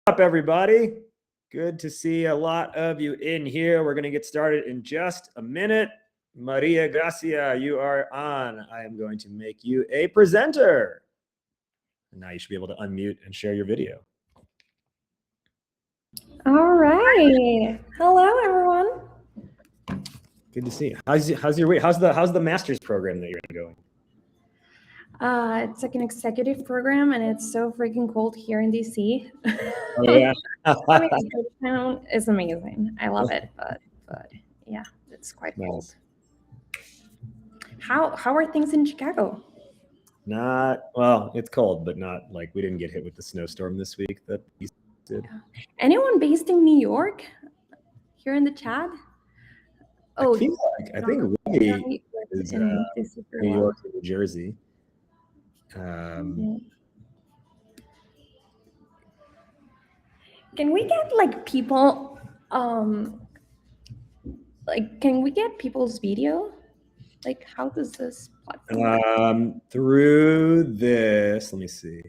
up, everybody? Good to see a lot of you in here. We're going to get started in just a minute. Maria Gracia, you are on. I am going to make you a presenter. And now you should be able to unmute and share your video. All right. Hello, everyone. Good to see you. How's your week? How's the master's program that you're going? It's like an executive program, and it's so freaking cold here in DC. Oh, yeah. I mean, the town is amazing. I love it, but yeah, it's quite cold. How are things in Chicago? Not well. It's cold, but not like we didn't get hit with the snowstorm this week that we did. Yeah. Anyone based in New York here in the chat? Oh, I think Ruby is New York and New Jersey. Can we get like people? Can we get people's video? Like, how does this platform? Through this, let me see.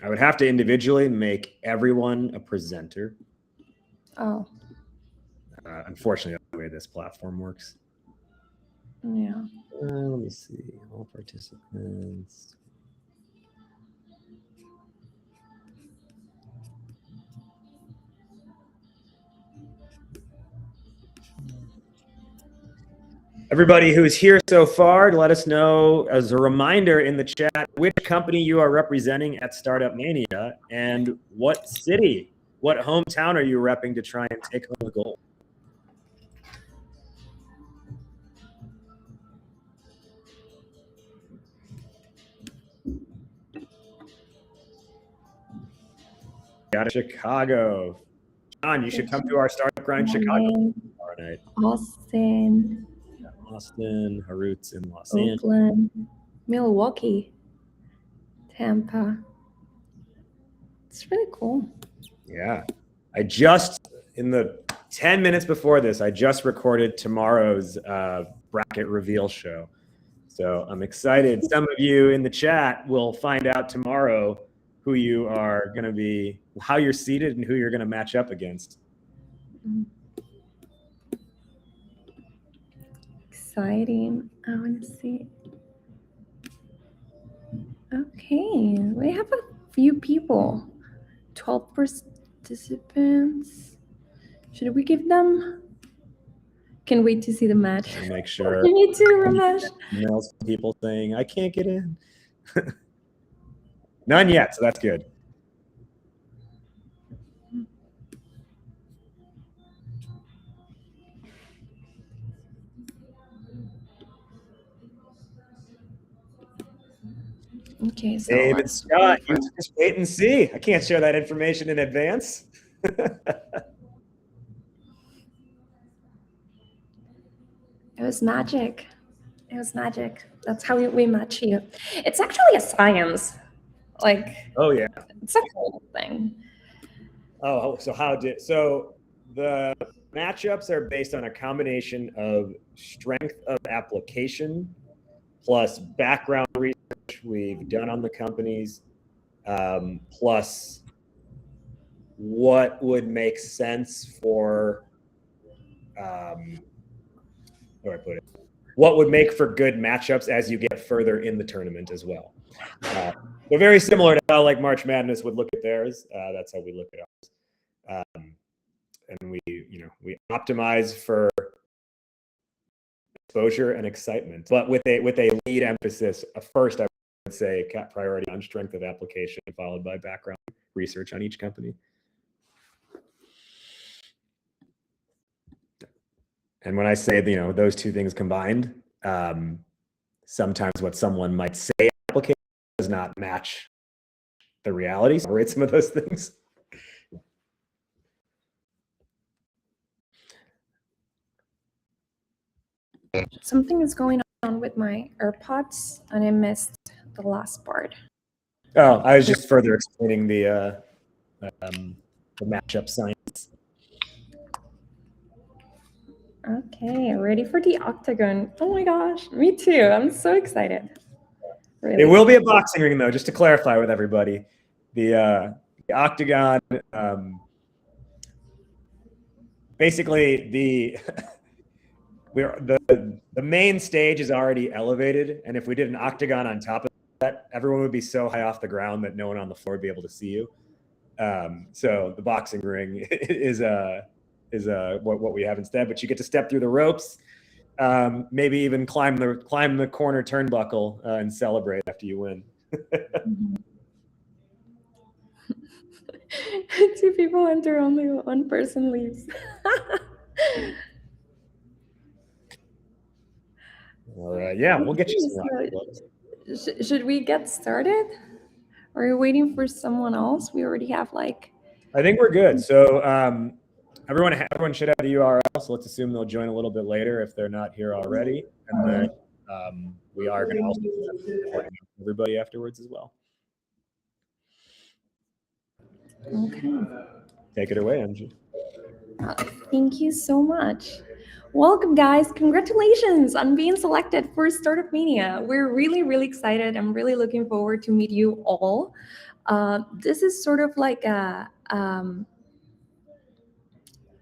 I would have to individually make everyone a presenter. Oh. Unfortunately, that's the way this platform works. Yeah. Let me see. All participants. Everybody who's here so far, let us know as a reminder in the chat which company you are representing at Startup Mania and what city, what hometown are you repping to try and take home the gold. Out of Chicago. John, you should come to our Startup Grind Chicago tomorrow night. Austin, Harut's in Los Oakland, Angeles. Milwaukee, Tampa. It's really cool. Yeah. I just, in the 10 minutes before this, I just recorded tomorrow's bracket reveal show. So I'm excited. Some of you in the chat will find out tomorrow who you are going to be, how you're seated and who you're going to match up against. Exciting. I want to see. Okay, we have a few people. 12 participants. Should we give them? Can't wait to see the match. Make sure. You need to rematch. Emails from people saying, I can't get in. None yet, so that's good. Okay, so David Scott, you just wait and see. I can't share that information in advance. It was magic. It was magic. That's how we match you. It's actually a science. Like, oh yeah, it's a cool thing. Oh, so the matchups are based on a combination of strength of application plus background research we've done on the companies, plus what would make sense for how do I put it? What would make for good matchups as you get further in the tournament as well. They're very similar to how like March Madness would look at theirs. That's how we look at ours. And we optimize for exposure and excitement, but with a lead emphasis. First, I would say priority on strength of application, followed by background research on each company. And when I say, those two things combined, sometimes what someone might say application does not match the reality. Separate some of those things. Something is going on with my AirPods, and I missed the last part. Oh, I was just further explaining the matchup science. Okay, ready for the octagon. Oh my gosh, me too. I'm so excited. Really. It will be a boxing ring, though, just to clarify with everybody. the octagon. Basically, the main stage is already elevated, and if we did an octagon on top of that, everyone would be so high off the ground that no one on the floor would be able to see you. So the boxing ring is what we have instead. But you get to step through the ropes, maybe even climb the corner turnbuckle and celebrate after you win. Two people enter, only one person leaves. All right, yeah, we'll get you some rock gloves. Should we get started? Are you waiting for someone else? We already have like... I think we're good. So everyone should have the URL, so let's assume they'll join a little bit later if they're not here already. And then we are going to also have everybody afterwards as well. Okay. Take it away, MG. Thank you so much. Welcome, guys. Congratulations on being selected for Startup Mania. We're really, really excited. I'm really looking forward to meet you all. This is sort of like a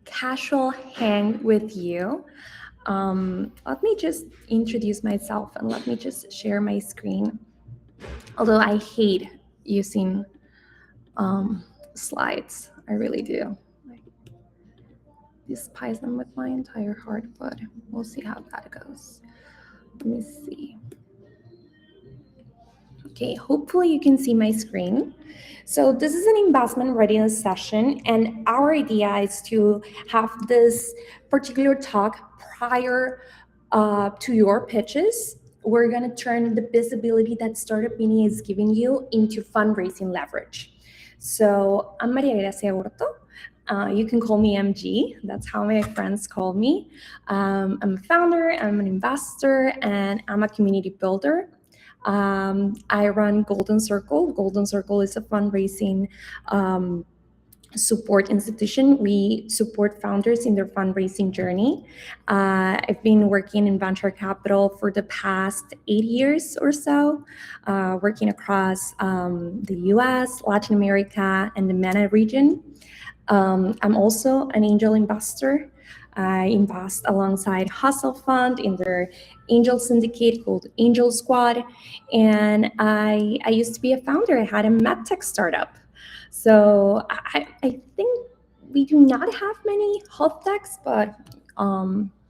casual hang with you. Let me just introduce myself and let me just share my screen. Although I hate using slides, I really do. I despise them with my entire heart, but we'll see how that goes. Let me see. Okay, hopefully you can see my screen. So this is an investment readiness session, and our idea is to have this particular talk prior to your pitches. We're going to turn the visibility that Startup Mania is giving you into fundraising leverage. So I'm Maria Gracia Hurto. You can call me MG. That's how my friends call me. I'm a founder, I'm an investor, and I'm a community builder. I run Golden Circle. Golden Circle is a fundraising support institution. We support founders in their fundraising journey. I've been working in venture capital for the past 8 years or so, working across the US, Latin America, and the MENA region. I'm also an angel investor. I invest alongside Hustle Fund in their angel syndicate called Angel Squad. And I used to be a founder. I had a medtech startup. So I think we do not have many health techs, but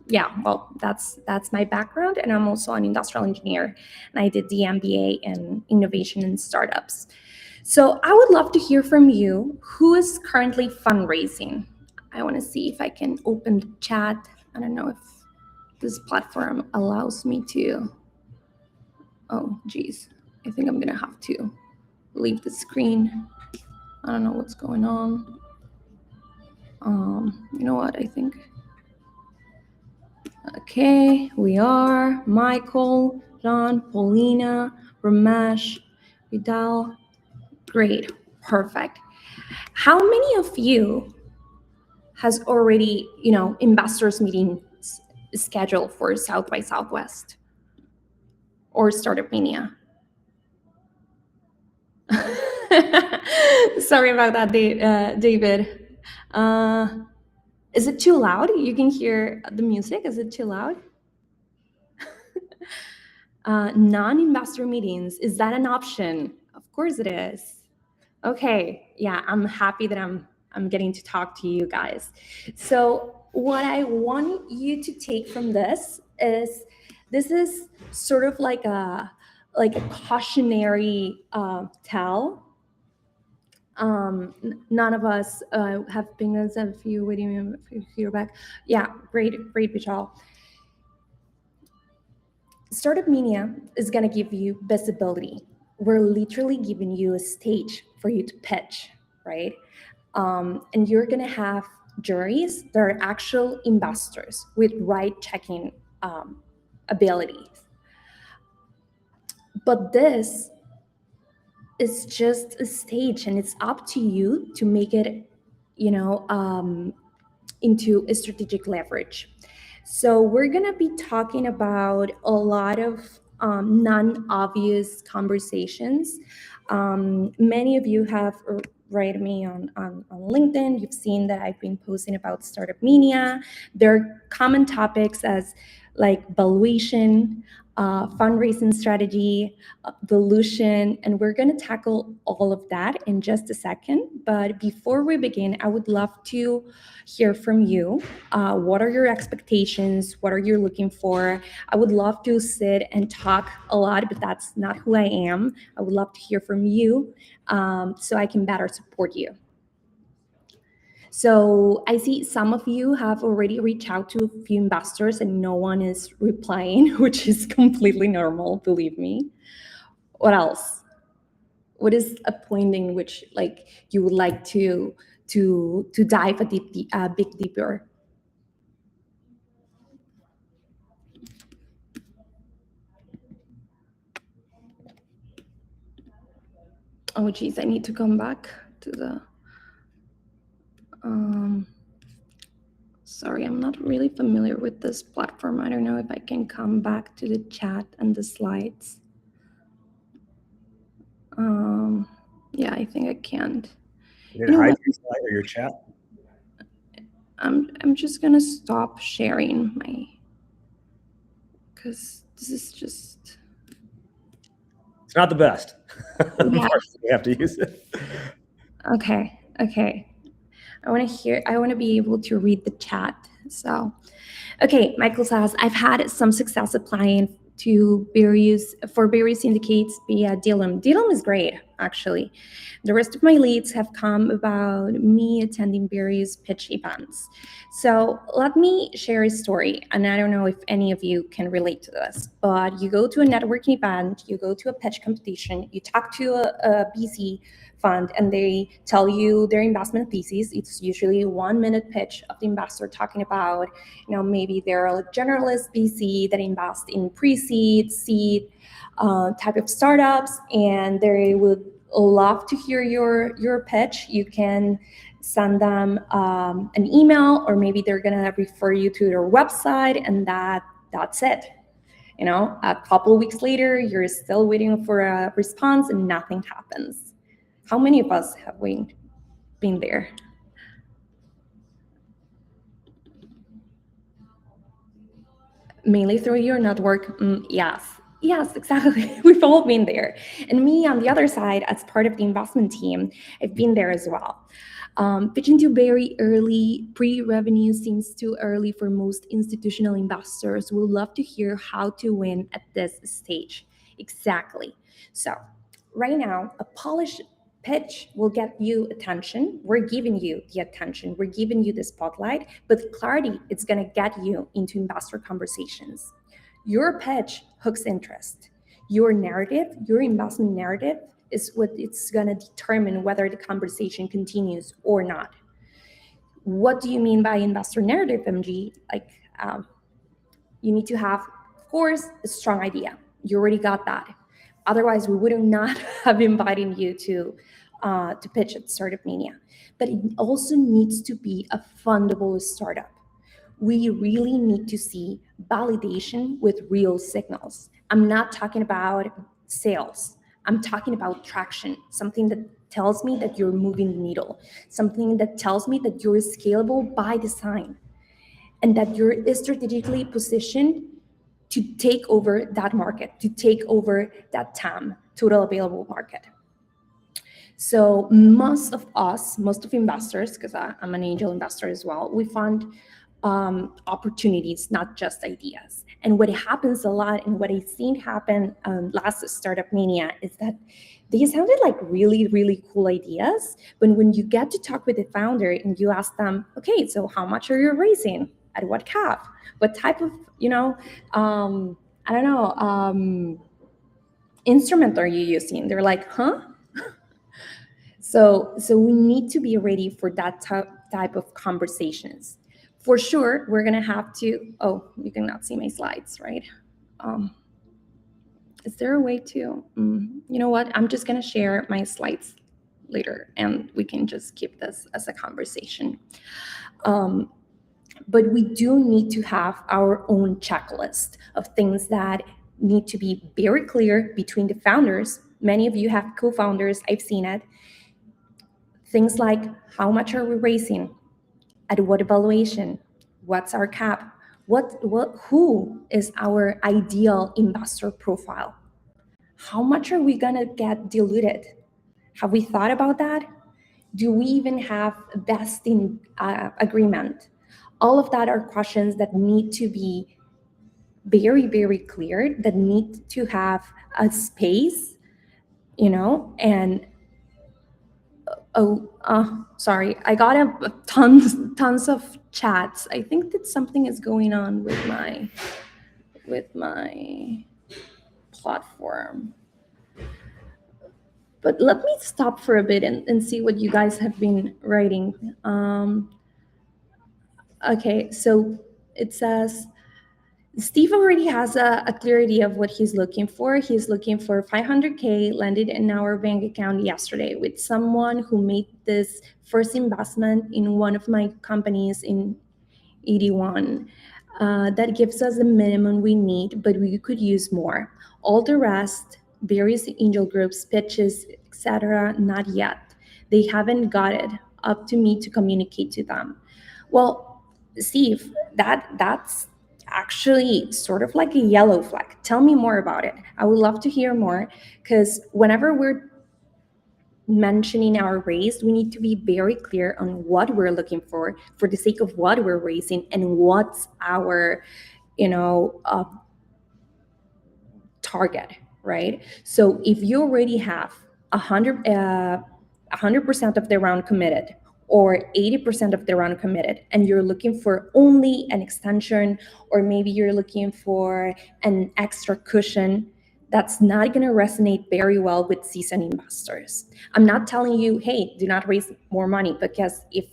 yeah, well, that's my background. And I'm also an industrial engineer. And I did the MBA in innovation and startups. So I would love to hear from you. Who is currently fundraising? I want to see if I can open the chat. I don't know if this platform allows me to. Oh, geez. I think I'm going to have to leave the screen. I don't know what's going on. You know what? I think. Okay, we are Michael, John, Paulina, Ramesh, Vidal. Great, perfect. How many of you has already, investors meetings scheduled for South by Southwest or Startup Mania? Sorry about that, David. Is it too loud? You can hear the music. Is it too loud? Non-investor meetings, is that an option? Of course it is. Okay, yeah, I'm happy that I'm getting to talk to you guys. So what I want you to take from this is sort of like a cautionary tale. None of us have pingers. If you waiting for feedback, yeah, great, Vishal. Startup Mania is going to give you visibility. We're literally giving you a stage for you to pitch, right? And you're going to have juries that are actual investors with right checking abilities. But this is just a stage, and it's up to you to make it, into a strategic leverage. So we're going to be talking about a lot of non-obvious conversations. Many of you have write me on LinkedIn. You've seen that I've been posting about Startup Mania. There are common topics as like valuation, fundraising strategy, dilution, and we're going to tackle all of that in just a second. But before we begin, I would love to hear from you. What are your expectations? What are you looking for? I would love to sit and talk a lot, but that's not who I am. I would love to hear from you so I can better support you. So I see some of you have already reached out to a few investors and no one is replying, which is completely normal, believe me. What else? What is a point in which like you would like to dive a bit deeper? Oh geez, I need to come back to the sorry, I'm not really familiar with this platform. I don't know if I can come back to the chat and the slides. Yeah, I think I can't. You didn't hide your slide or your chat? I'm just gonna stop sharing my, because this is just, It's not the best. yeah. Unfortunately, we have to use it. Okay. I want to be able to read the chat. So, okay, Michael says, I've had some success applying to various syndicates via Dilum. Dilum is great, actually. The rest of my leads have come about me attending various pitch events. So let me share a story, and I don't know if any of you can relate to this, but you go to a networking event, you go to a pitch competition, you talk to a BC fund, and they tell you their investment thesis. It's usually a 1-minute pitch of the investor talking about, maybe they're a generalist VC that invest in pre-seed, seed type of startups, and they would love to hear your pitch. You can send them an email, or maybe they're gonna refer you to their website, and that's it. A couple of weeks later, you're still waiting for a response and nothing happens. How many of us have we been there? Mainly through your network? Yes, exactly. We've all been there. And me on the other side, as part of the investment team, I've been there as well. Pitching to very early pre-revenue seems too early for most institutional investors. We'd love to hear how to win at this stage. Exactly. So right now, a polished pitch will get you attention. We're giving you the attention. We're giving you the spotlight, but clarity, it's going to get you into investor conversations. Your pitch hooks interest. Your narrative, your investment narrative is what it's going to determine whether the conversation continues or not. What do you mean by investor narrative, MG? You need to have, of course, a strong idea. You already got that. Otherwise, we would not have invited you to pitch at Startup Mania. But it also needs to be a fundable startup. We really need to see validation with real signals. I'm not talking about sales. I'm talking about traction, something that tells me that you're moving the needle, something that tells me that you're scalable by design, and that you're strategically positioned to take over that market, to take over that TAM, total available market. So most of investors, because I'm an angel investor as well, we fund opportunities, not just ideas. And what happens a lot, and what I've seen happen last Startup Mania, is that they sounded like really, really cool ideas. But when you get to talk with the founder and you ask them, okay, so how much are you raising? At what cap? What type of, instrument are you using? They're like, huh? So we need to be ready for that type of conversations. For sure, we're gonna have to. Oh, you cannot see my slides, right? Is there a way to? You know what? I'm just gonna share my slides later, and we can just keep this as a conversation. But we do need to have our own checklist of things that need to be very clear between the founders. Many of you have co-founders, I've seen it. Things like, how much are we raising? At what evaluation? What's our cap? Who is our ideal investor profile? How much are we gonna get diluted? Have we thought about that? Do we even have a vesting agreement? All of that are questions that need to be very, very clear, that need to have a space, and sorry, I got a tons of chats. I think that something is going on with my platform. But let me stop for a bit and see what you guys have been writing. Okay, so it says Steve already has a clear idea of what he's looking for. He's looking for 500K landed in our bank account yesterday with someone who made this first investment in one of my companies in 81. That gives us the minimum we need, but we could use more. All the rest, various angel groups, pitches, etc., not yet. They haven't got it. Up to me to communicate to them. Well, Steve, that's actually sort of like a yellow flag. Tell me more about it. I would love to hear more, because whenever we're mentioning our raise, we need to be very clear on what we're looking for the sake of what we're raising, and what's our target, right? So if you already have 100% of the round committed, or 80% of the round committed, and you're looking for only an extension, or maybe you're looking for an extra cushion, that's not going to resonate very well with seasoned investors. I'm not telling you, hey, do not raise more money, because if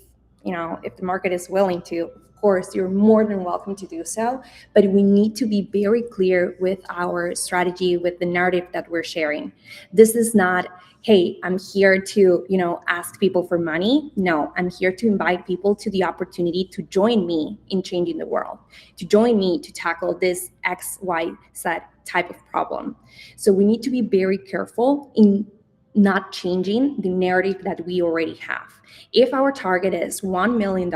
the market is willing to, of course, you're more than welcome to do so. But we need to be very clear with our strategy, with the narrative that we're sharing. This is not, hey, I'm here to, ask people for money. No, I'm here to invite people to the opportunity to join me in changing the world, to join me to tackle this X, Y, Z type of problem. So we need to be very careful in not changing the narrative that we already have. If our target is $1 million,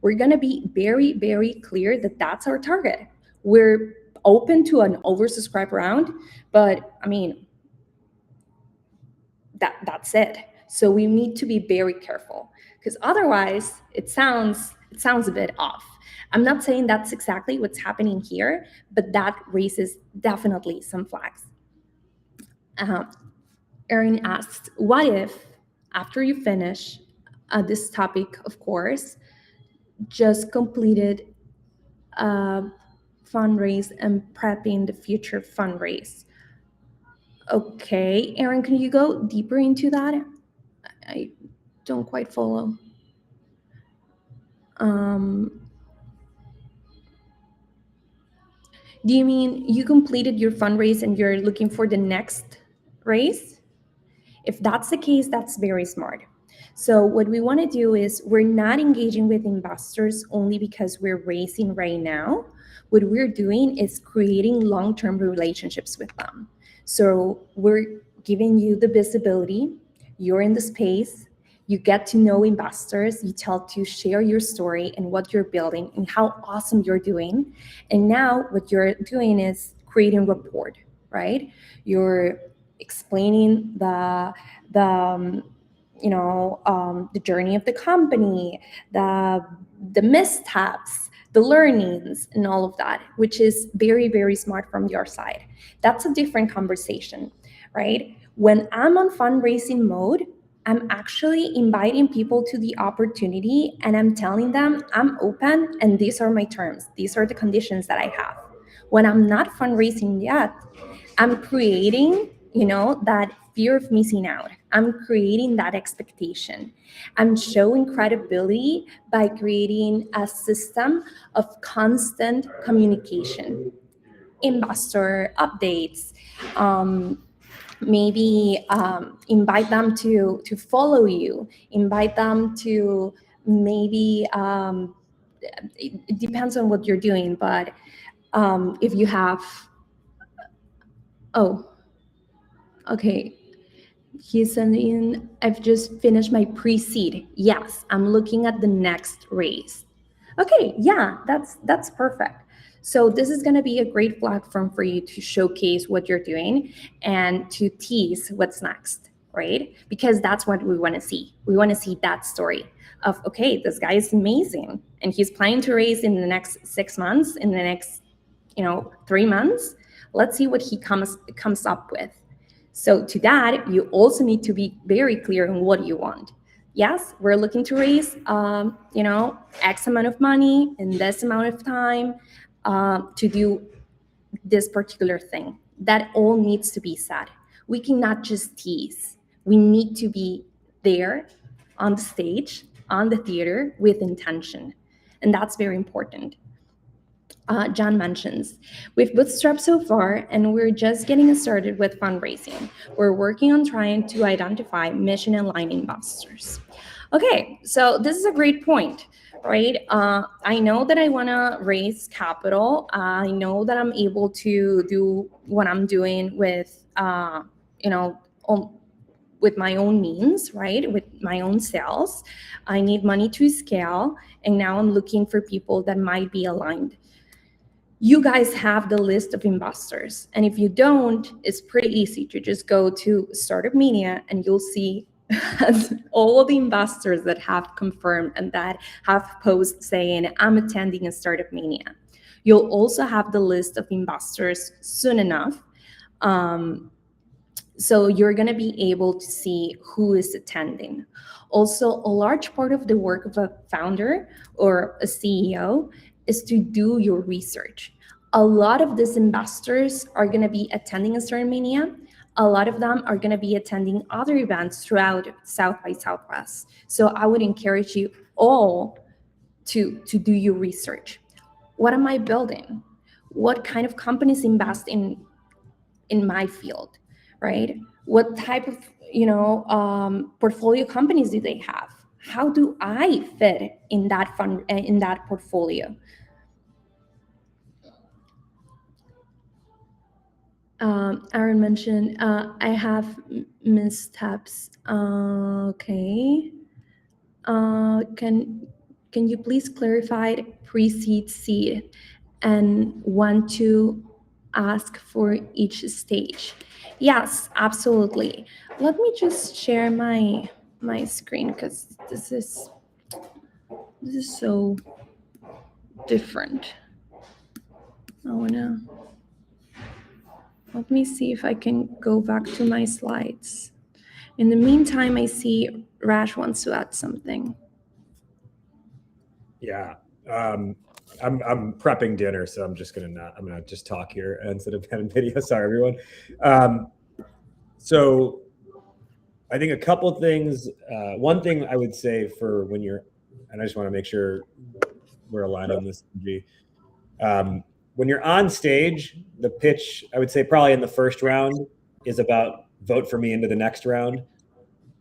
we're going to be very, very clear that that's our target. We're open to an oversubscribed round, but I mean, that's it. So we need to be very careful, because otherwise it sounds a bit off. I'm not saying that's exactly what's happening here, but that raises definitely some flags. Erin asks, what if after you finish this topic, of course, just completed a fundraise and prepping the future fundraise? Okay, Erin, can you go deeper into that? I don't quite follow. Do you mean you completed your fundraise and you're looking for the next raise? If that's the case, that's very smart. So what we want to do is, we're not engaging with investors only because we're raising right now. What we're doing is creating long-term relationships with them. So we're giving you the visibility. You're in the space. You get to know investors. You tell to share your story and what you're building and how awesome you're doing. And now what you're doing is creating rapport, right? You're explaining the journey of the company, the missteps, the learnings, and all of that, which is very, very smart from your side. That's a different conversation, right? When I'm on fundraising mode, I'm actually inviting people to the opportunity, and I'm telling them I'm open and these are my terms. These are the conditions that I have. When I'm not fundraising yet, I'm creating, that fear of missing out. I'm creating that expectation. I'm showing credibility by creating a system of constant communication, investor updates, maybe invite them to follow you, invite them to maybe, it depends on what you're doing, but if you have Oh, okay. He's saying, I've just finished my pre-seed. Yes, I'm looking at the next raise. Okay, yeah, that's perfect. So this is going to be a great platform for you to showcase what you're doing and to tease what's next, right? Because that's what we want to see. We want to see that story of, okay, this guy is amazing and he's planning to raise in the next 6 months, in the next, 3 months. Let's see what he comes up with. So to that, you also need to be very clear on what you want. Yes, we're looking to raise, X amount of money in this amount of time to do this particular thing. That all needs to be said. We cannot just tease. We need to be there on the stage, on the theater with intention. And that's very important. John mentions. We've bootstrapped so far, and we're just getting started with fundraising. We're working on trying to identify mission aligned investors. Okay, so this is a great point, right? I know that I want to raise capital. I know that I'm able to do what I'm doing with, you know, with my own means, right? With my own sales. I need money to scale, and now I'm looking for people that might be aligned. You guys have the list of investors. And if you don't, it's pretty easy to just go to Startup Mania and you'll see all the investors that have confirmed and that have posts saying, I'm attending a Startup Mania. You'll also have the list of investors soon enough. So you're going to be able to see who is attending. Also, a large part of the work of a founder or a CEO is to do your research. A lot of these investors are going to be attending a Startup Mania. A lot of them are going to be attending other events throughout South by Southwest. So I would encourage you all to do your research. What am I building? What kind of companies invest in my field, right? What type of portfolio companies do they have? How do I fit in that fund, in that portfolio? Aaron mentioned I have missteps. Okay. Can you please clarify pre-seed, seed, and want to ask for each stage? Yes, absolutely. Let me just share my screen because this is so different. Let me see if I can go back to my slides. In the meantime, I see Rash wants to add something. Yeah. I'm prepping dinner, so I'm gonna just talk here instead of having video. Sorry, everyone. So I think a couple things. One thing I would say for when you're, and I just want to make sure we're aligned on this, G. When you're on stage, the pitch, I would say probably in the first round is about vote for me into the next round,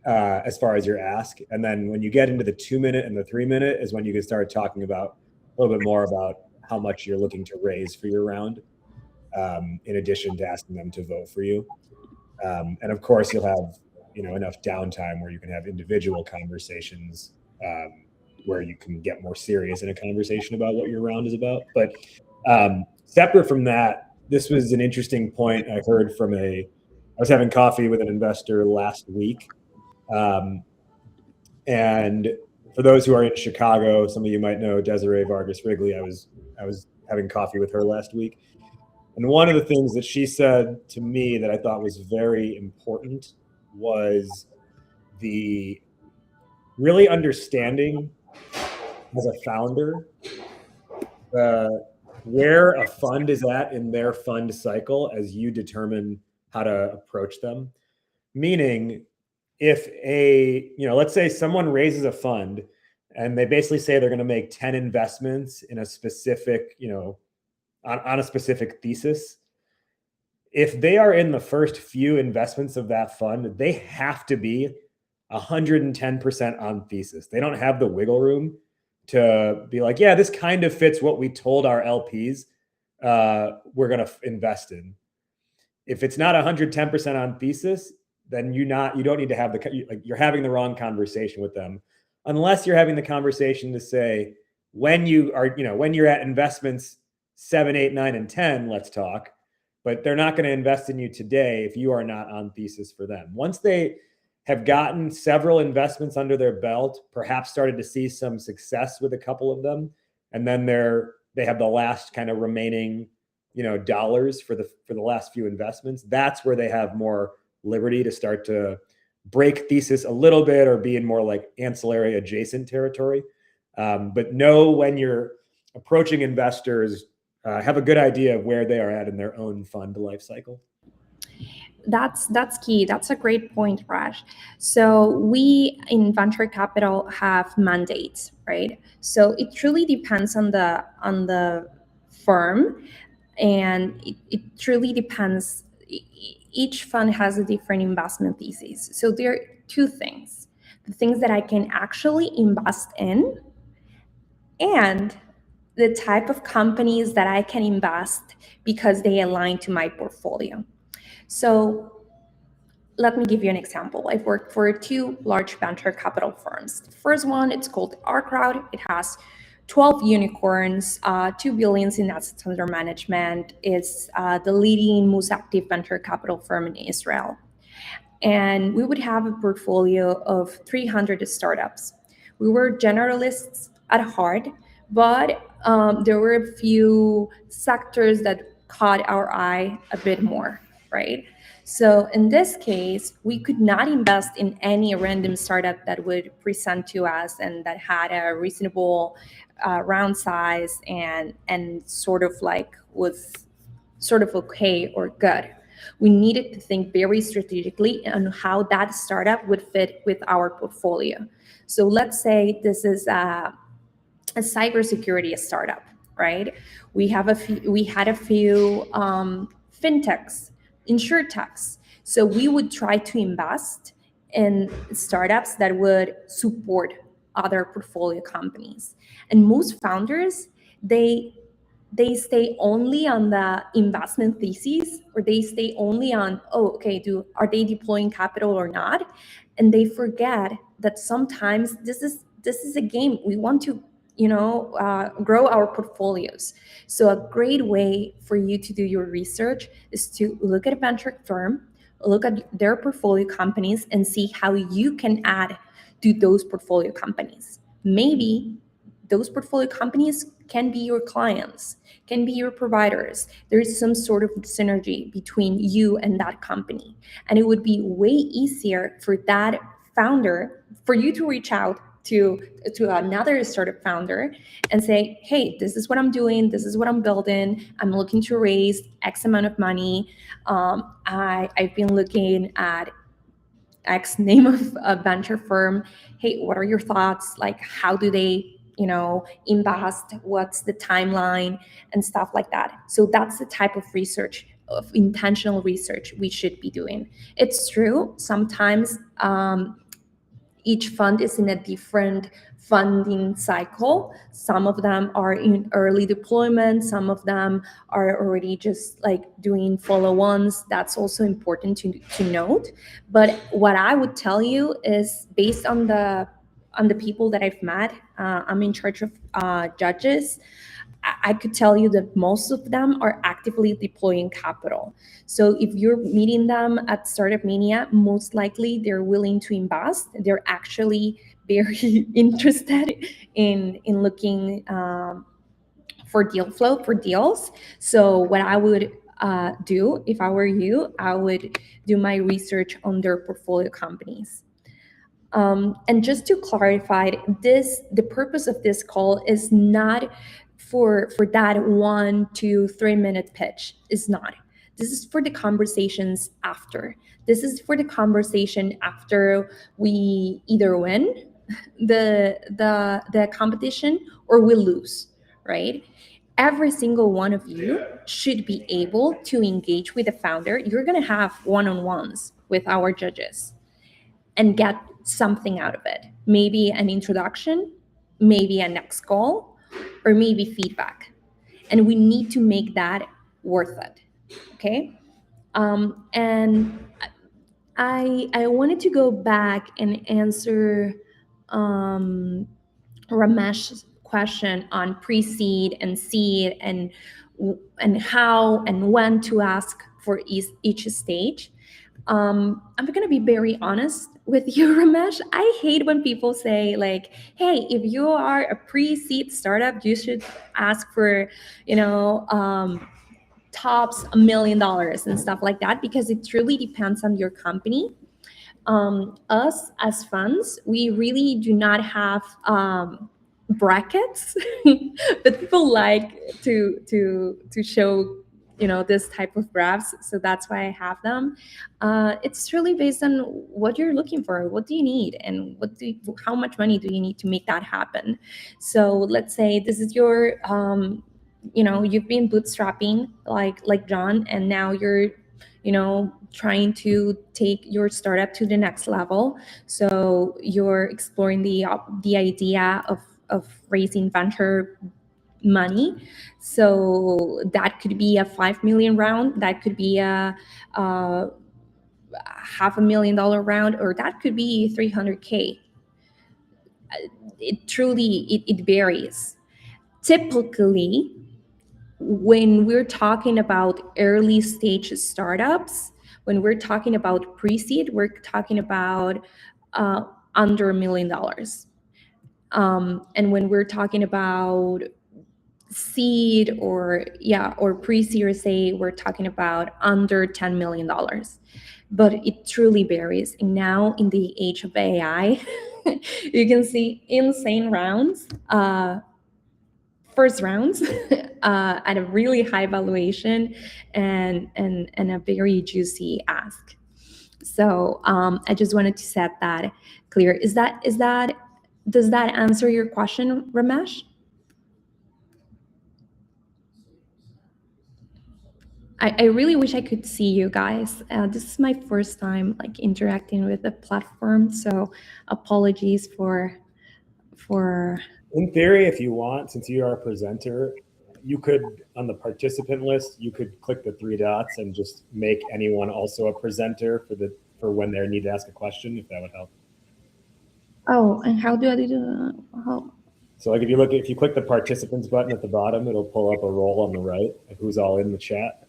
as far as your ask. And then when you get into the 2-minute and the 3-minute is when you can start talking about a little bit more about how much you're looking to raise for your round, in addition to asking them to vote for you. And of course, you'll have enough downtime where you can have individual conversations, where you can get more serious in a conversation about what your round is about. But separate from that, this was an interesting point I heard from I was having coffee with an investor last week. And for those who are in Chicago, some of you might know Desiree Vargas Wrigley. I was having coffee with her last week. And one of the things that she said to me that I thought was very important was the really understanding as a founder where a fund is at in their fund cycle as you determine how to approach them. Meaning, if let's say someone raises a fund and they basically say they're going to make 10 investments in a specific, on a specific thesis. If they are in the first few investments of that fund, they have to be 110% on thesis. They don't have the wiggle room to be like, yeah, this kind of fits what we told our LPs we're going to invest in. if it's not 110% on thesis, then you don't need to have you're having the wrong conversation with them, unless you're having the conversation to say, when you're at investments 7, 8, 9, and 10, let's talk. But they're not going to invest in you today if you are not on thesis for them. Once they have gotten several investments under their belt, perhaps started to see some success with a couple of them, and then they have the last kind of remaining, dollars for the last few investments, that's where they have more liberty to start to break thesis a little bit or be in more like ancillary adjacent territory. But know when you're approaching investors, have a good idea of where they are at in their own fund life cycle. That's key. That's a great point, Raj. So we in venture capital have mandates, right? So it truly depends on the firm, and it truly depends. Each fund has a different investment thesis. So there are two things: the things that I can actually invest in, and the type of companies that I can invest because they align to my portfolio. So let me give you an example. I've worked for two large venture capital firms. The first one, it's called Crowd. It has 12 unicorns, 2 billion in assets under management. It's the leading, most active venture capital firm in Israel. And we would have a portfolio of 300 startups. We were generalists at heart, but there were a few sectors that caught our eye a bit more, right? So in this case, we could not invest in any random startup that would present to us and that had a reasonable round size and sort of like was sort of okay or good. We needed to think very strategically on how that startup would fit with our portfolio. So let's say this is a cybersecurity startup, right? We had a few fintechs, insurtechs. So we would try to invest in startups that would support other portfolio companies. And most founders, they stay only on the investment thesis, or they stay only on, are they deploying capital or not? And they forget that sometimes this is a game. We want to grow our portfolios. So a great way for you to do your research is to look at a venture firm, look at their portfolio companies, and see how you can add to those portfolio companies. Maybe those portfolio companies can be your clients, can be your providers. There is some sort of synergy between you and that company. And it would be way easier for that founder, for you to reach out to another startup founder and say, hey, this is what I'm doing, this is what I'm building, I'm looking to raise X amount of money. I've been looking at X name of a venture firm. Hey, what are your thoughts? Like, how do they invest? What's the timeline and stuff like that? So that's the type of research, of intentional research, we should be doing. It's true, sometimes each fund is in a different funding cycle. Some of them are in early deployment, some of them are already just like doing follow-ons. That's also important to note. But what I would tell you is, based on the people that I've met, I'm in charge of judges. I could tell you that most of them are actively deploying capital. So if you're meeting them at Startup Mania, most likely they're willing to invest. They're actually very interested in looking for deal flow, for deals. So what I would do if I were you, I would do my research on their portfolio companies. And just to clarify, the purpose of this call is not for that 1 to 3 minute pitch. Is not. This is for the conversations after. This is for the conversation after we either win the competition or we lose, right? Every single one of you should be able to engage with the founder. You're going to have one-on-ones with our judges and get something out of it. Maybe an introduction, maybe a next call, or maybe feedback. And we need to make that worth it, okay? And I wanted to go back and answer um, Ramesh's question on pre-seed and seed and how and when to ask for each stage. I'm gonna be very honest with you, Ramesh. I hate when people say like, "Hey, if you are a pre-seed startup, you should ask for, you know, tops $1 million and stuff like that," because it really depends on your company. Us as funds, we really do not have brackets, but people like to show, you know, this type of graphs, so that's why I have them. It's really based on what you're looking for, what do you need, and how much money do you need to make that happen. So let's say this is your you know, you've been bootstrapping like John, and now you're, you know, trying to take your startup to the next level. So you're exploring the idea of raising venture money. So that could be a 5 million round, that could be a $500,000 round, or that could be 300K. It truly it varies. Typically, when we're talking about early stage startups, when we're talking about pre-seed, we're talking about under $1 million. And when we're talking about seed or pre-series A, we're talking about under $10 million. But it truly varies. And now in the age of AI, you can see insane rounds. First rounds at a really high valuation and a very juicy ask. So I just wanted to set that clear. Is that does that answer your question, Ramesh? I really wish I could see you guys. This is my first time like interacting with the platform, so apologies for. In theory, if you want, since you are a presenter, you could, on the participant list, you could click the three dots and just make anyone also a presenter for when they need to ask a question, if that would help. Oh, and how do I do that? How? So like if you click the participants button at the bottom, it'll pull up a role on the right, like who's all in the chat.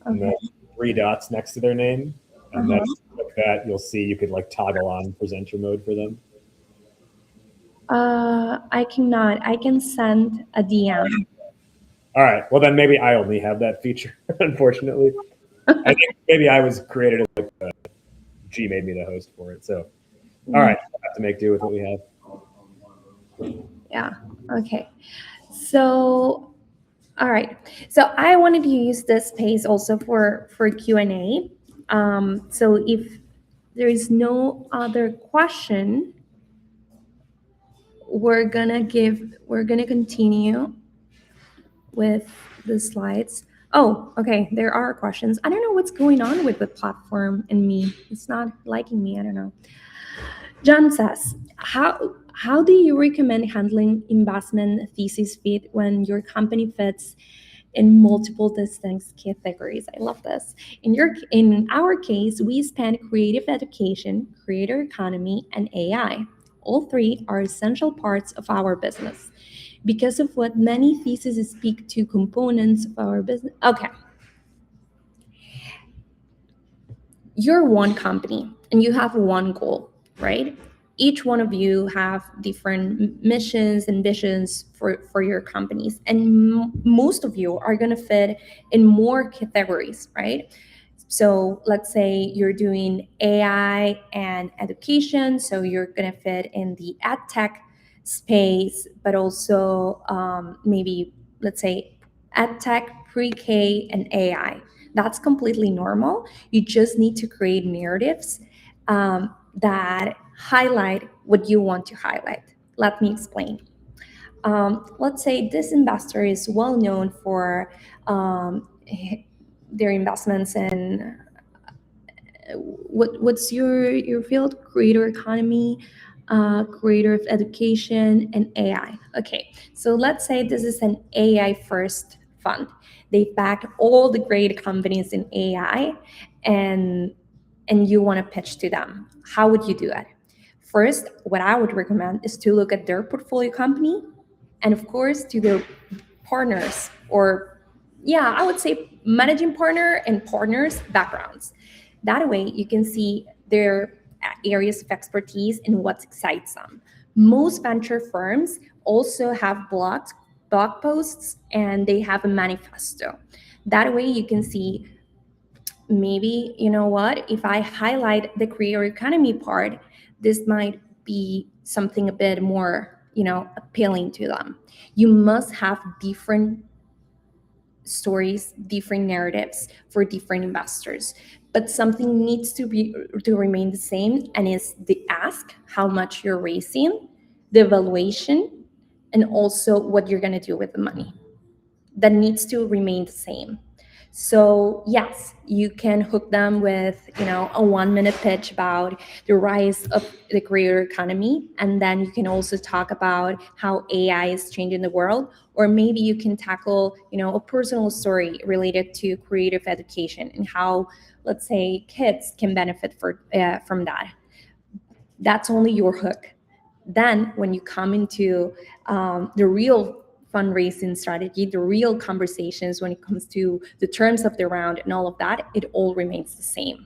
And Okay. then three dots next to their name. And then with that, you'll see you could like toggle on presenter mode for them. I cannot. I can send a DM. All right. Well, then maybe I only have that feature, unfortunately. I think maybe I was created as like G made me the host for it. So, all right, I have to make do with what we have. Yeah. Okay. So, all right. So I wanted to use this space also for Q&A. So if there is no other question, we're gonna continue with the slides. Oh, okay. There are questions. I don't know what's going on with the platform and me. It's not liking me. I don't know. John says, how do you recommend handling investment thesis fit when your company fits in multiple distinct categories? I love this. In our case, we span creative education, creator economy, and AI. All three are essential parts of our business. Because of what many theses speak to components of our business. Okay. You're one company and you have one goal, right? Each one of you have different missions and visions for your companies, and most of you are going to fit in more categories, right? So let's say you're doing AI and education, so you're going to fit in the ed tech space, but also maybe let's say ed tech, pre-K, and AI. That's completely normal. You just need to create narratives that highlight what you want to highlight. Let me explain. Let's say this investor is well known for their investments in what's your field? Creator economy, creator of education, and AI. Okay, so let's say this is an AI first fund. They backed all the great companies in AI, and you want to pitch to them. How would you do it? First, what I would recommend is to look at their portfolio company, and of course to their partners, or yeah, I would say managing partner and partners backgrounds. That way you can see their areas of expertise and what excites them. Most venture firms also have blog posts, and they have a manifesto. That way you can see, maybe, you know what, if I highlight the creator economy part, this might be something a bit more, appealing to them. You must have different stories, different narratives for different investors, but something needs to remain the same, and is the ask, how much you're raising, the valuation, and also what you're going to do with the money. That needs to remain the same. So yes, you can hook them with, a 1-minute pitch about the rise of the creator economy, and then you can also talk about how AI is changing the world. Or maybe you can tackle, a personal story related to creative education and how, let's say, kids can benefit from that. That's only your hook. Then when you come into the real fundraising strategy, the real conversations when it comes to the terms of the round and all of that, it all remains the same.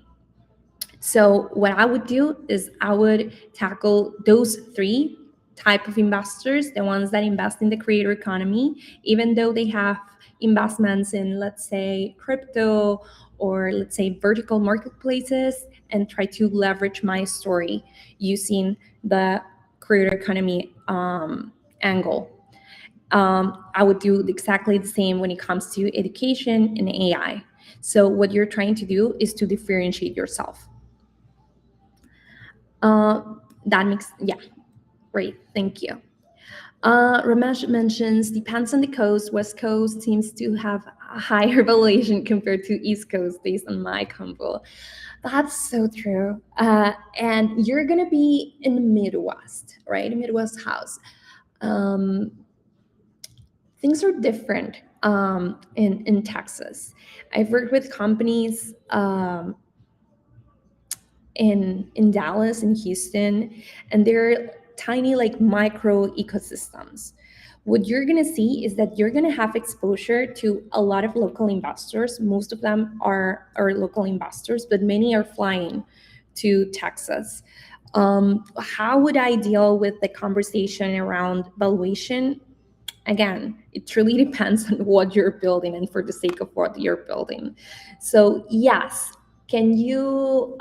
So what I would do is I would tackle those 3 type of investors, the ones that invest in the creator economy, even though they have investments in, let's say, crypto, or let's say vertical marketplaces, and try to leverage my story using the creator economy angle. I would do exactly the same when it comes to education and AI. So what you're trying to do is to differentiate yourself. That makes, yeah, great, thank you. Ramesh mentions, depends on the coast. West Coast seems to have a higher valuation compared to East Coast based on my combo. That's so true. And you're going to be in the Midwest, right? Midwest house. Things are different in Texas. I've worked with companies in Dallas and Houston, and they're tiny, like micro ecosystems. What you're going to see is that you're going to have exposure to a lot of local investors. Most of them are local investors, but many are flying to Texas. How would I deal with the conversation around valuation? Again, it truly depends on what you're building and for the sake of what you're building. So yes, can you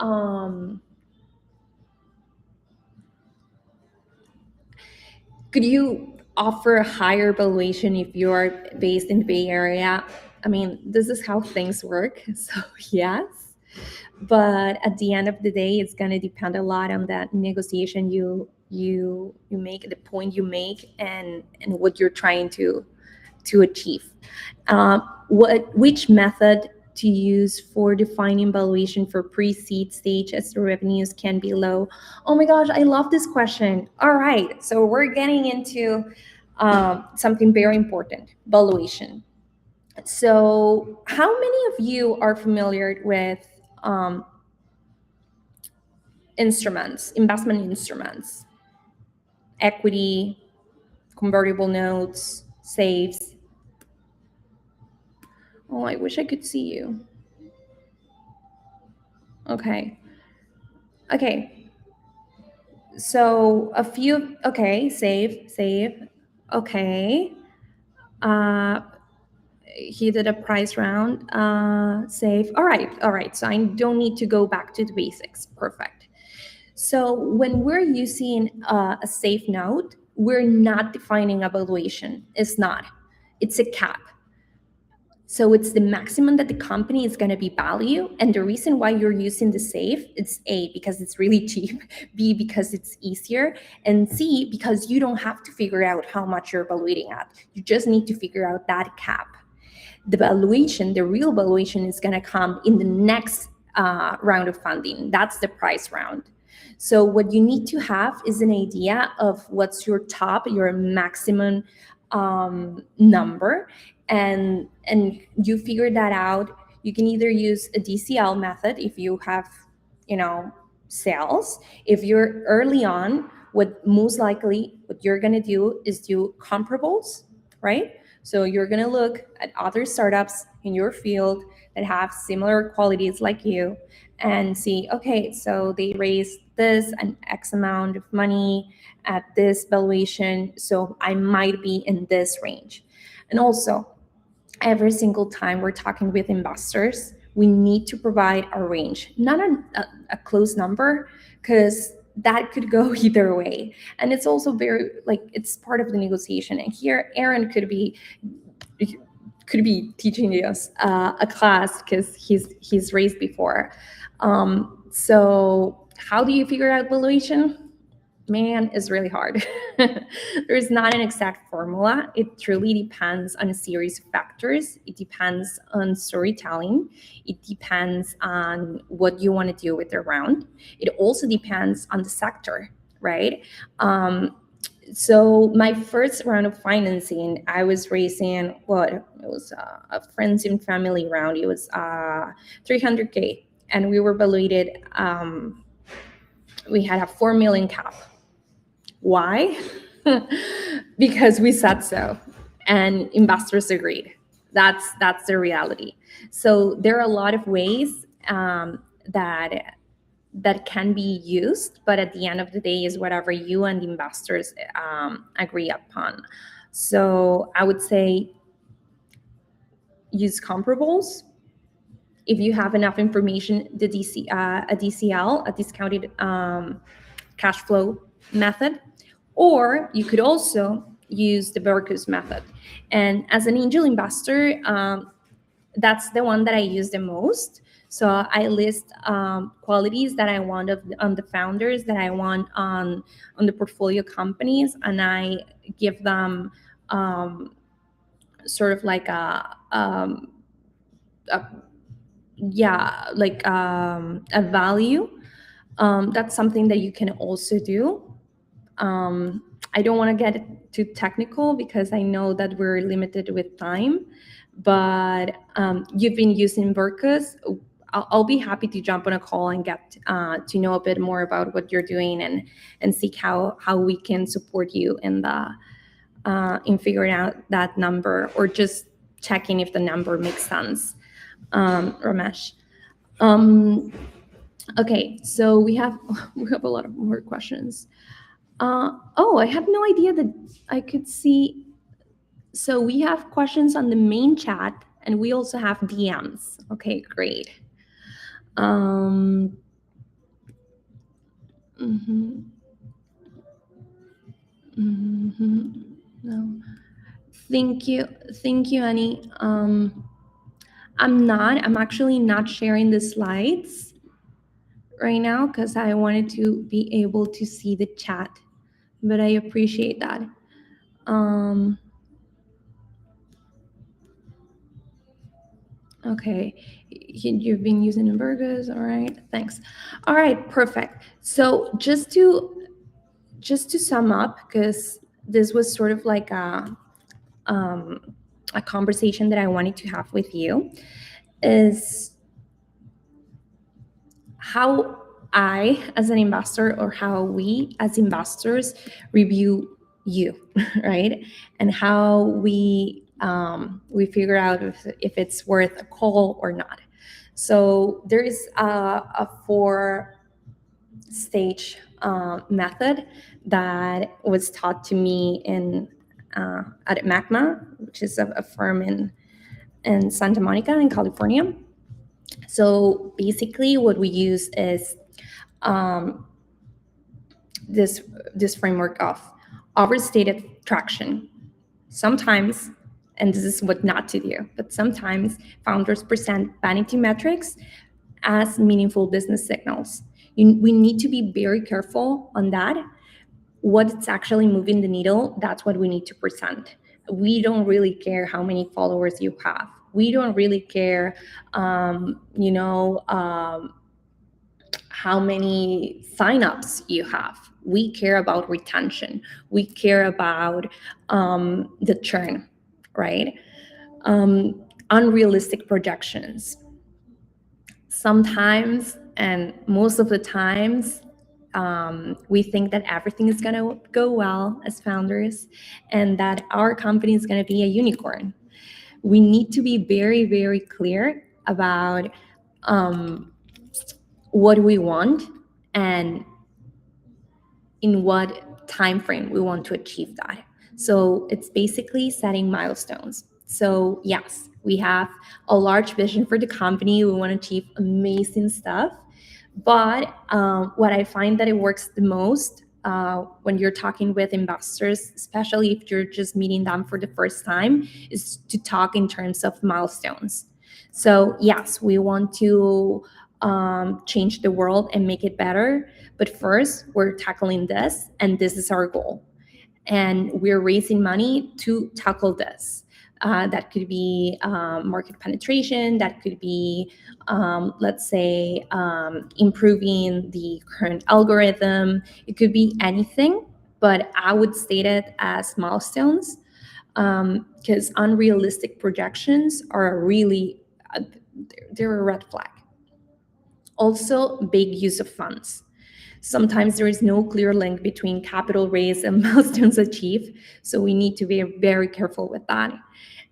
could you offer a higher valuation if you're based in the Bay Area? I mean, this is how things work. So yes, but at the end of the day, it's going to depend a lot on that negotiation you make, the point you make, and what you're trying to achieve. Which method to use for defining valuation for pre-seed stage as the revenues can be low? Oh my gosh, I love this question. All right, so we're getting into something very important, valuation. So how many of you are familiar with investment instruments, equity, convertible notes, safes? Oh, I wish I could see you. Okay. So a few, okay, save. Okay. He did a price round, save. All right. So I don't need to go back to the basics. Perfect. So when we're using a safe note, we're not defining a valuation. It's a cap. So it's the maximum that the company is going to be value. And the reason why you're using the safe, it's A, because it's really cheap, B, because it's easier, and C, because you don't have to figure out how much you're valuing at. You just need to figure out that cap. The valuation, the real valuation, is going to come in the next round of funding. That's the price round. So what you need to have is an idea of what's your maximum number, and you figure that out. You can either use a DCL method if you have, sales. If you're early on, what most likely what you're going to do is do comparables, right? So you're going to look at other startups in your field that have similar qualities like you and see, okay, so they raised this an X amount of money at this valuation, so I might be in this range. And also, every single time we're talking with investors, we need to provide a range, not a close number, because that could go either way. And it's also very, like, it's part of the negotiation. And here, Aaron could be teaching us a class because he's raised before. So how do you figure out valuation? Man, is really hard. There's not an exact formula. It truly depends on a series of factors. It depends on storytelling. It depends on what you want to do with the round. It also depends on the sector, right? So my first round of financing, I was raising it was a friends and family round. It was 300K, and we were valuated. We had a 4 million cap. Why? Because we said so, and investors agreed. That's the reality. So there are a lot of ways that can be used, but at the end of the day is whatever you and the investors agree upon. So I would say use comparables. If you have enough information, a DCL, a discounted cash flow method, or you could also use the Berkus method. And as an angel investor, that's the one that I use the most. So I list qualities that I want on the founders, that I want on the portfolio companies, and I give them sort of like a value. That's something that you can also do. I don't want to get too technical because I know that we're limited with time, but you've been using Vercus. I'll be happy to jump on a call and get to know a bit more about what you're doing and see how we can support you in figuring out that number, or just checking if the number makes sense. Ramesh. Okay, so we have a lot of more questions. I have no idea that I could see. So we have questions on the main chat, and we also have DMs. Okay, great. Mhm. Mhm. No. Thank you, Annie. I'm actually not sharing the slides right now because I wanted to be able to see the chat, but I appreciate that. Okay, you've been using Burgers, all right, thanks. All right, perfect. So just to sum up, because this was sort of like a conversation that I wanted to have with you, is how I, as an investor, or how we as investors review you, right? And how we figure out if it's worth a call or not. So there is a 4-stage method that was taught to me at Magma, which is a firm in Santa Monica in California. So basically, what we use is this framework of overstated traction. Sometimes, and this is what not to do, but sometimes founders present vanity metrics as meaningful business signals. We need to be very careful on that. What's actually moving the needle, that's what we need to present. We don't really care how many followers you have. We don't really care, how many signups you have. We care about retention. We care about the churn, right? Unrealistic projections. Sometimes, and most of the times, we think that everything is going to go well as founders and that our company is going to be a unicorn. We need to be very, very clear about what we want and in what time frame we want to achieve that. So it's basically setting milestones. So yes, we have a large vision for the company. We want to achieve amazing stuff. But what I find that it works the most when you're talking with investors, especially if you're just meeting them for the first time, is to talk in terms of milestones. So yes, we want to change the world and make it better. But first, we're tackling this, and this is our goal. And we're raising money to tackle this. That could be market penetration, that could be, let's say, improving the current algorithm. It could be anything, but I would state it as milestones because unrealistic projections are they're a red flag. Also, big use of funds. Sometimes there is no clear link between capital raise and milestones achieved, so we need to be very careful with that.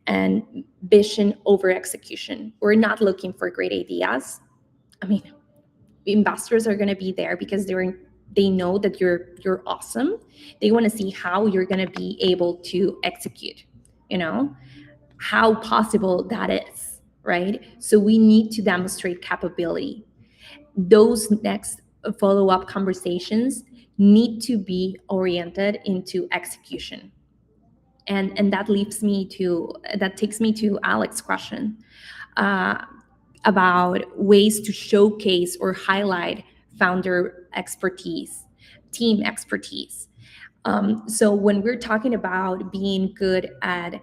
And vision over execution. We're not looking for great ideas. I mean, investors are going to be there because they know that you're awesome. They want to see how you're going to be able to execute, how possible that is, right? So we need to demonstrate capability. Those next follow-up conversations need to be oriented into execution. And that takes me to Alex's question about ways to showcase or highlight founder expertise, team expertise. So when we're talking about being good at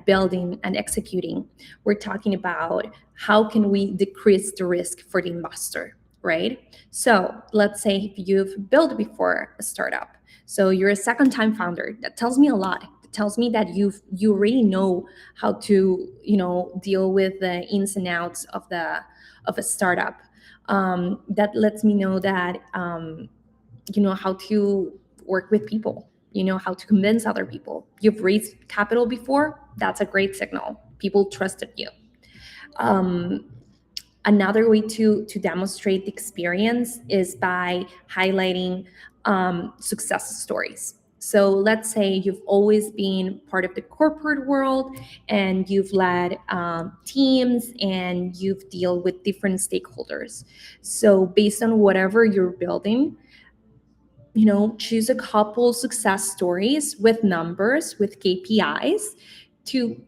building and executing, we're talking about how can we decrease the risk for the investor, right? So let's say if you've built before a startup, so you're a second-time founder. That tells me a lot. It tells me that you already know how to deal with the ins and outs of a startup. That lets me know that you know how to work with people. You know how to convince other people. You've raised capital before. That's a great signal. People trusted you. Another way to demonstrate the experience is by highlighting success stories. So let's say you've always been part of the corporate world and you've led teams and you've dealt with different stakeholders. So based on whatever you're building, choose a couple success stories with numbers, with KPIs to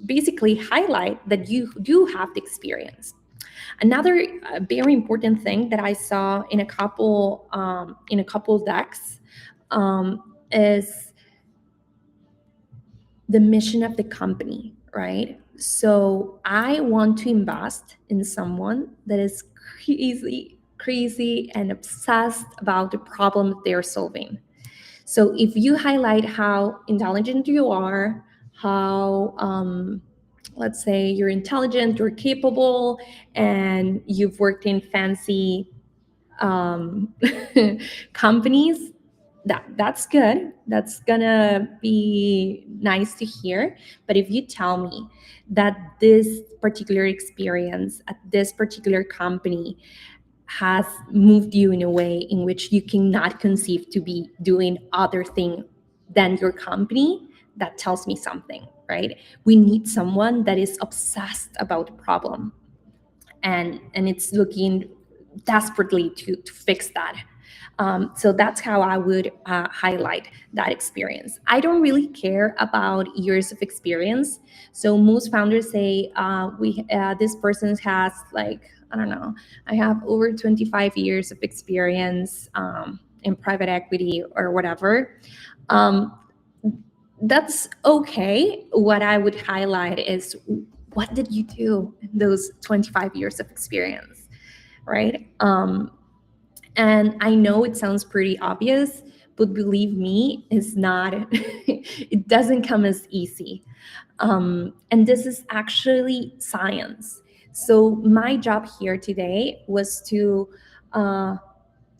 basically highlight that you do have the experience. Another very important thing that I saw in a couple decks is the mission of the company, right? So I want to invest in someone that is crazy and obsessed about the problem they're solving. So if you highlight how intelligent you are, how let's say you're intelligent, you're capable, and you've worked in fancy companies, that's good. That's gonna be nice to hear. But if you tell me that this particular experience at this particular company has moved you in a way in which you cannot conceive to be doing other thing than your company, that tells me something, right? We need someone that is obsessed about the problem and it's looking desperately to fix that. So that's how I would highlight that experience. I don't really care about years of experience. So most founders say, this person has I don't know, I have over 25 years of experience in private equity or whatever. That's okay. What I would highlight is, what did you do in those 25 years of experience, right? And I know it sounds pretty obvious, but believe me, it's not. It doesn't come as easy. And this is actually science. So my job here today was to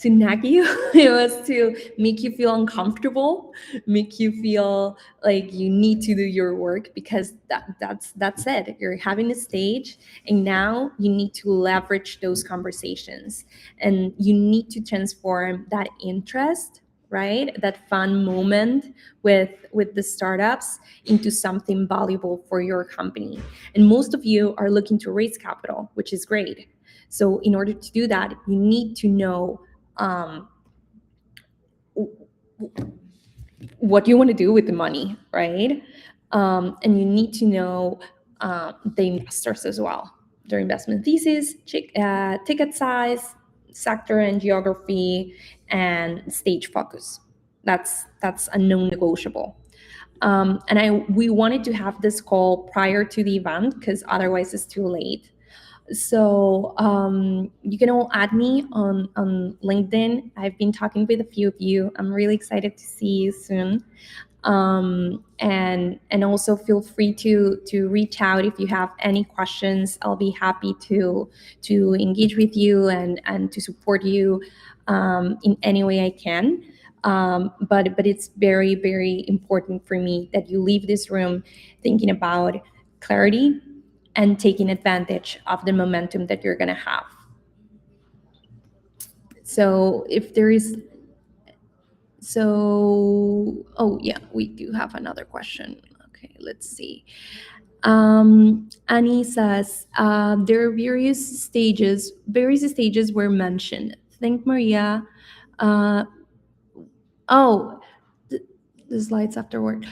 nag you. It was to make you feel uncomfortable, make you feel like you need to do your work, because that's it. You're having a stage, and now you need to leverage those conversations, and you need to transform that interest, right, that fun moment with the startups, into something valuable for your company. And most of you are looking to raise capital, which is great. So in order to do that, you need to know what you want to do with the money, right? And you need to know the investors as well, their investment thesis, ticket size, sector and geography, and stage focus. That's a non-negotiable. And we wanted to have this call prior to the event, because otherwise it's too late. So you can all add me on LinkedIn. I've been talking with a few of you. I'm really excited to see you soon. And also feel free to reach out if you have any questions. I'll be happy to engage with you and to support you in any way I can. But it's very, very important for me that you leave this room thinking about clarity and taking advantage of the momentum that you're going to have. So if there is, oh yeah, we do have another question. Okay, let's see. Annie says, there are various stages were mentioned. Thank Maria. Oh, the slides afterward.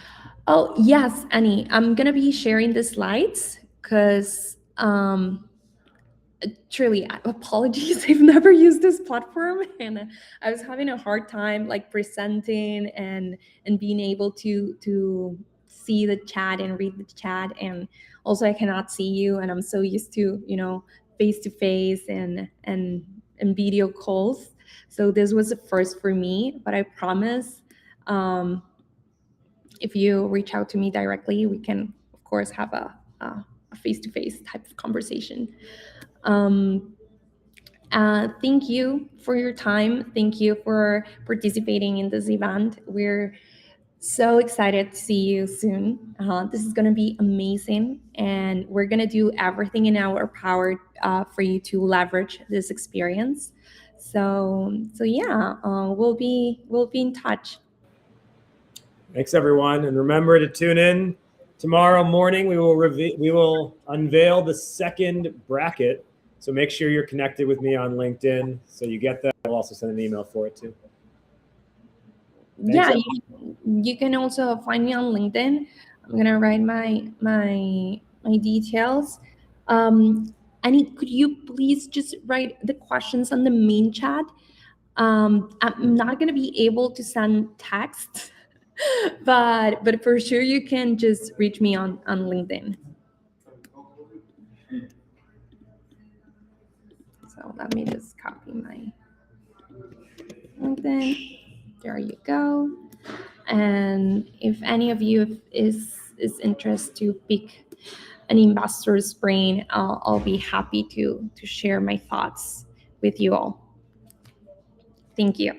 Oh, yes, Annie, I'm going to be sharing the slides because truly, apologies. I've never used this platform, and I was having a hard time like presenting and being able to see the chat and read the chat. And also I cannot see you, and I'm so used to, face to face and video calls. So this was a first for me, but I promise, if you reach out to me directly, we can of course have a face-to-face type of conversation. Thank you for your time. Thank you for participating in this event. We're so excited to see you soon. This is going to be amazing, and we're going to do everything in our power for you to leverage this experience. So yeah, we'll be in touch. Thanks, everyone, and remember to tune in tomorrow morning. We will unveil the second bracket. So make sure you're connected with me on LinkedIn so you get that. I'll also send an email for it too. Thanks, you can also find me on LinkedIn. I'm gonna write my details. Annie, could you please just write the questions on the main chat? I'm not gonna be able to send text, but for sure you can just reach me on LinkedIn. So let me just copy my LinkedIn. There you go. And if any of you is interested to pick an investor's brain, I'll be happy to share my thoughts with you all. Thank you.